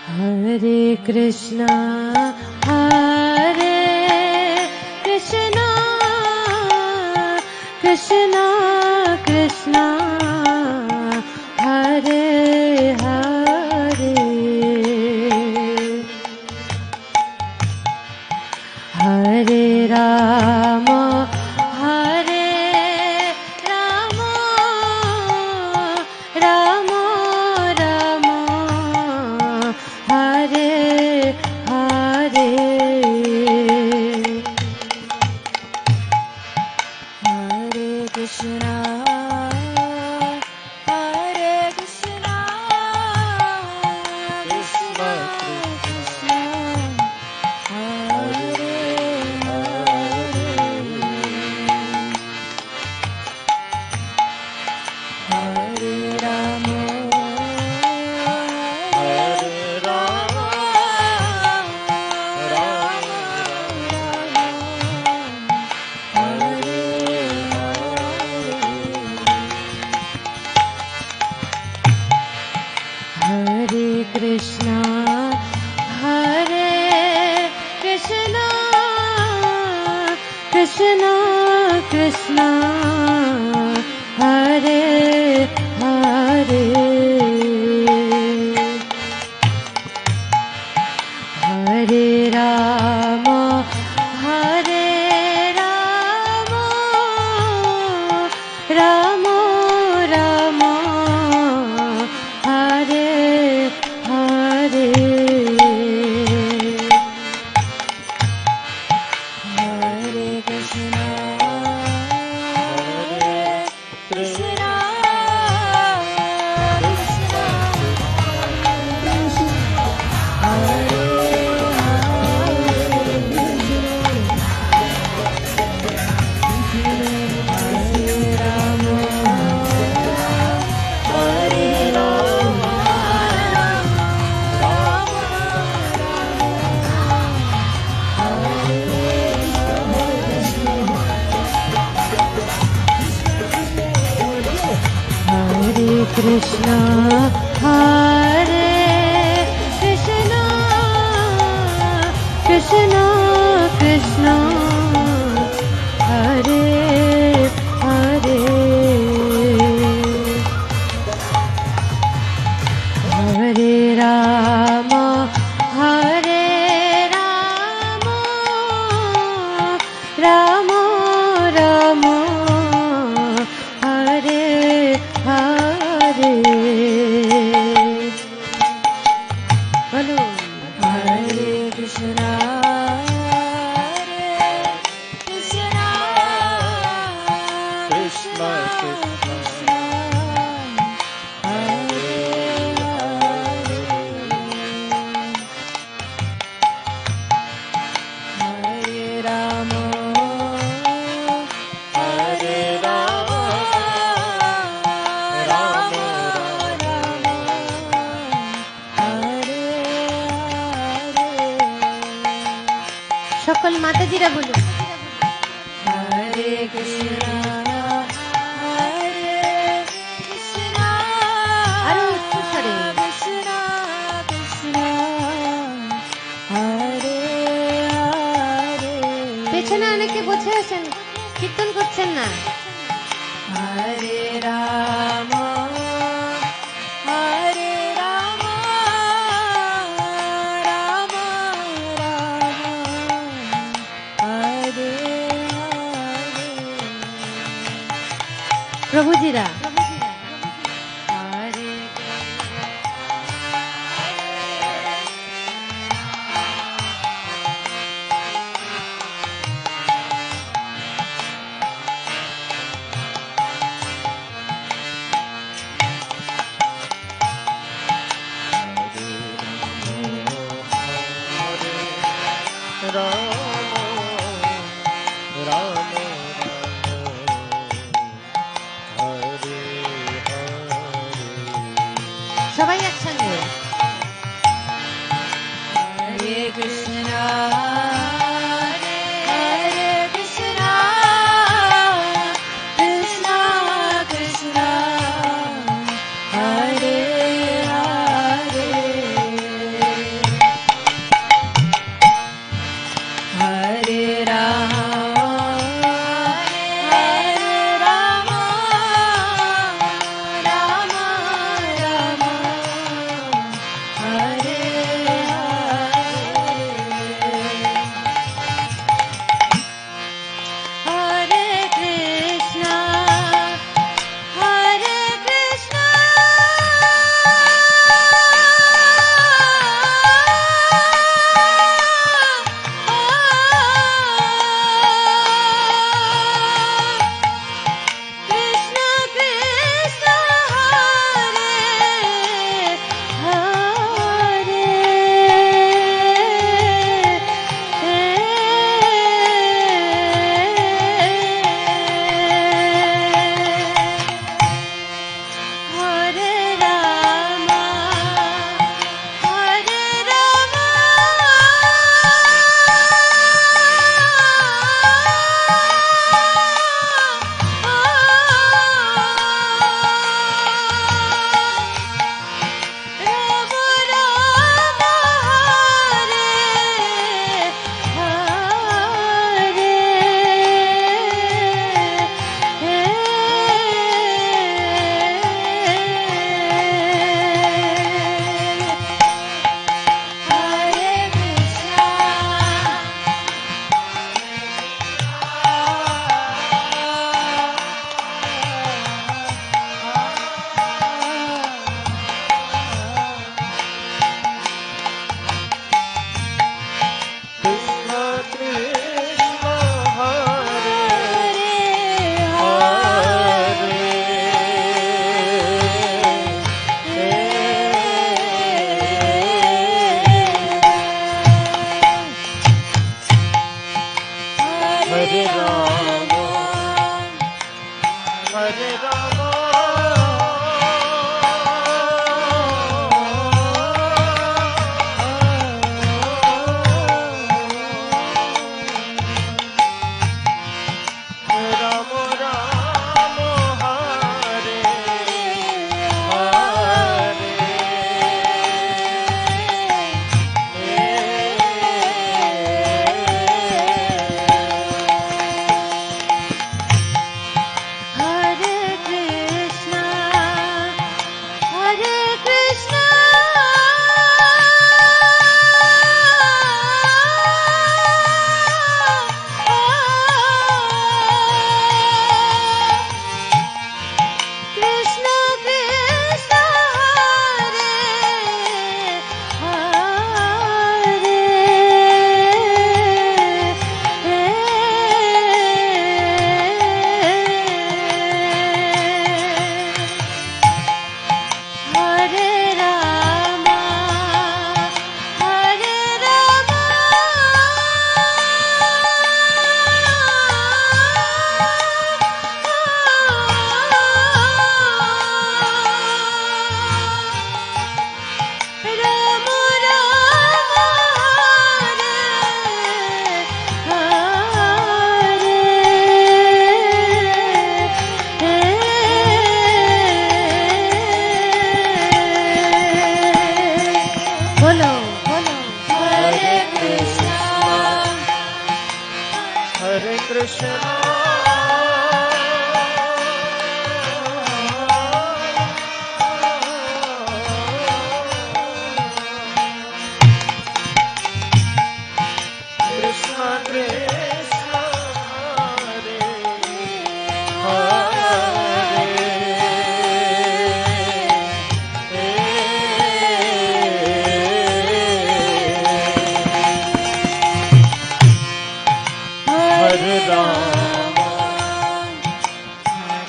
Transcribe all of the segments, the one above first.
Hare Krishna, Hare Krishna, Krishna Krishna, Hare Hare, Hare Rama, Hare Rama, Rama Rama, Hare Hare, Hare Krishna, Hare Krishna, Krishna Krishna, Hare Hare, Hare Rama, Hare Rama, Rama Rama, Hare Hare, Hare Krishna, Hare Krishna, Krishna Krishna, Hare Hare, Hare Rama, Hare Rama, Rama Rama, Hare Hare, Hare Krishna, Hare Krishna, Krishna Hare Krishna, Hare Krishna, Krishna Krishna, Hare Hare, Hare Rama, Hare Rama, Rama Rama, Hare Hare, Bolo Hare Krishna, Hare Krishna, Krishna Krishna, Hare Hare, Hare Rama, Hare Rama, Rama Rama, Hare Hare, সকল মাতাজিরা বলুন হরে কৃষ্ণ, হরে কৃষ্ণ, আরো উচ্চস্বরে কৃষ্ণ কৃষ্ণ, হরে হরে, পেছনে অনেকে বসে আছেন কীর্তন করছেন না, হরে রাম, হরে রাম, রাম রাম, হরে হরে, প্রভুজিরা হরে সবাই একসঙ্গে হরে কৃষ্ণ, হরে Krishna, Krishna Krishna, Hare Hare,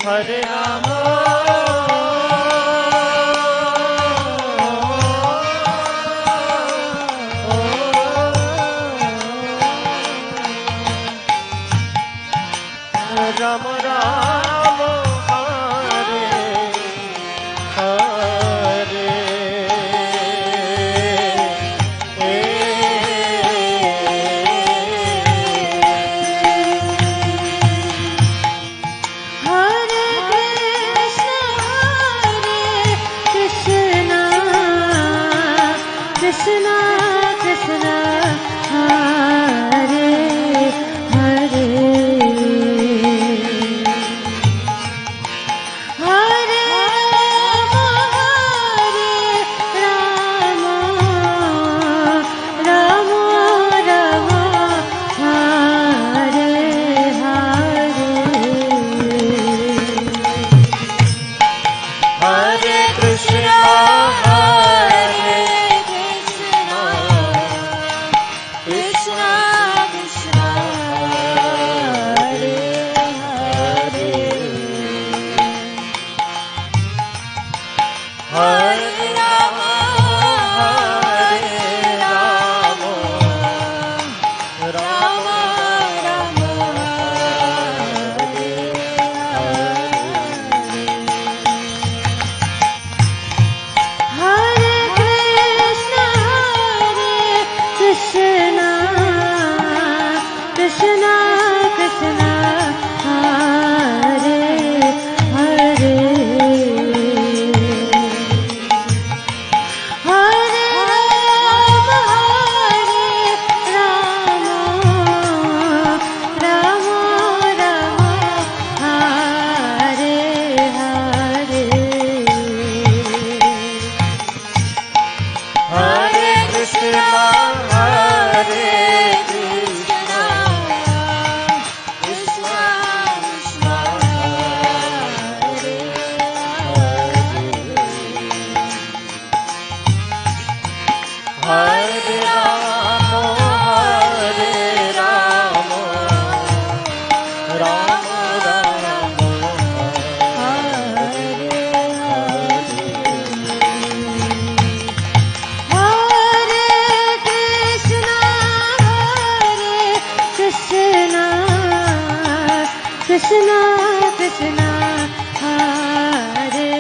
Hare Rama, Rama Rama, Hare Hare, Krishna Krishna Hare Hare Hare Rama Rama Rama Hare Hare Hare Krishna, Hare Krishna Krishna Hare Hare Hare Rama, Hare Rama, Rama Rama, Hare Hare Krishna Krishna Krishna Krishna Hare Hare Hare Rama Rama Rama Hare Hare Hare Krishna, Hare Krishna, Krishna Krishna, Hare Hare, Hare Rama, Hare Rama, Rama Rama, Hare Hare Krishna Krishna Krishna Hare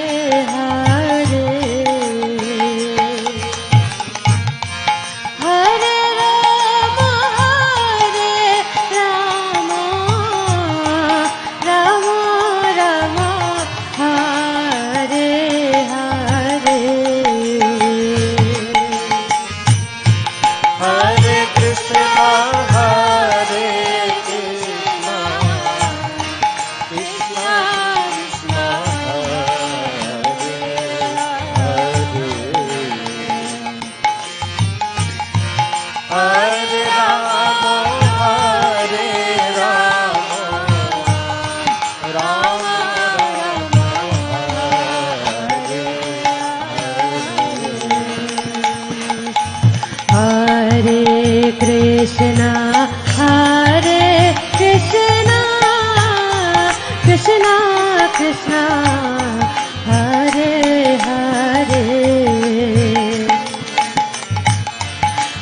Hare Hare Rama Rama Rama Hare Hare Hare Krishna, Hare Krishna, Krishna Krishna, Hare Hare, Hare Rama, Hare Rama, Rama Rama, Hare Hare Krishna Krishna Krishna Hare Hare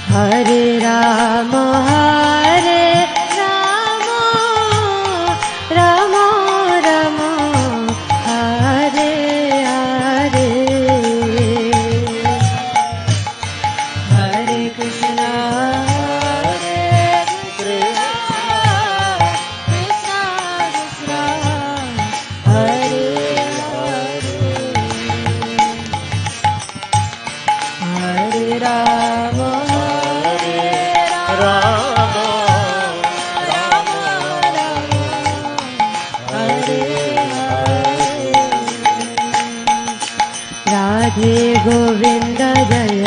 Hare Rama Rama Rama Hare Hare Hare Krishna Krishna, Krishna Krishna Hare Hare Rama Hare Rama. Govind जय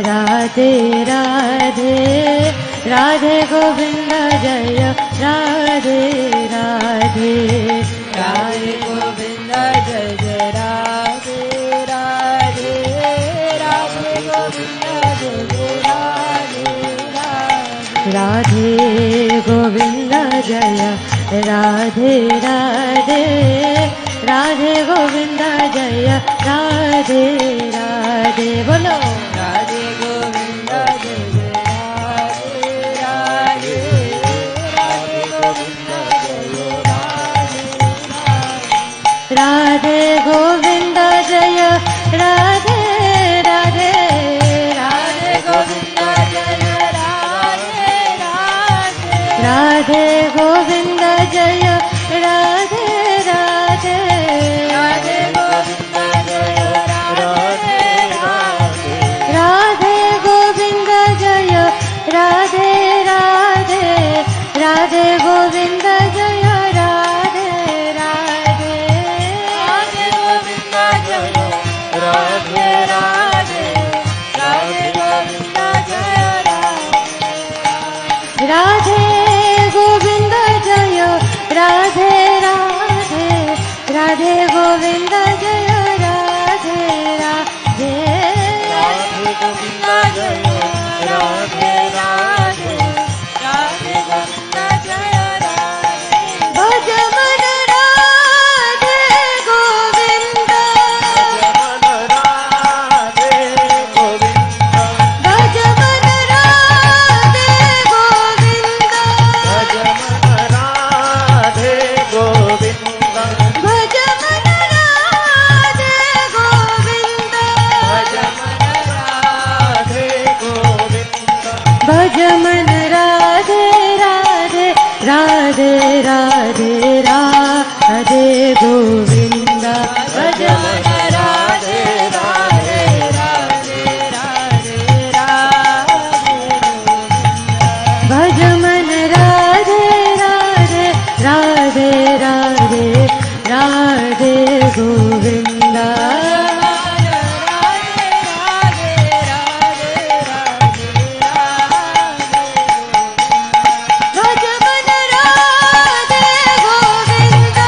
राधे राधे राधे गोविंद जय राधे राधे राधे गोविंद जय जय राधे राधे राधे गोविंद जय जय राधे गोविंद जय राधे राधे राधे गोविंद जय राधे राधे बोलो राधे गोविंद जय राधे राधे गोविंद राधे गोविंद जय राधे राधे राधे गोविंद जय राधे राधे राधे गोविंद जय राधे राधे राधे गोविंद जय राधे राधे राधे गोविंद जय राधे राधे राधे गोविंद जय राधे राधे राधे गोविंद जय राधे राधे राधे गोविंद जय राधे गोविंद जय राधे राधे राधे गोविंद जय राधे राधे राधे गोविंद जय राधे राधे राधे गोविंद जय राधे भज मन राधे गोविंद भज मन राधे गोविंद भज मन राधे गोविंद भज मन राधे गोविंद भज मन राधे राधे राधे राधे राधे गोविंद भज मन राधे राधे राधे राधे राधे भज मन राधे राधे राधे राधे राधे गोविंद भज मन राधे गोविंद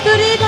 तुरी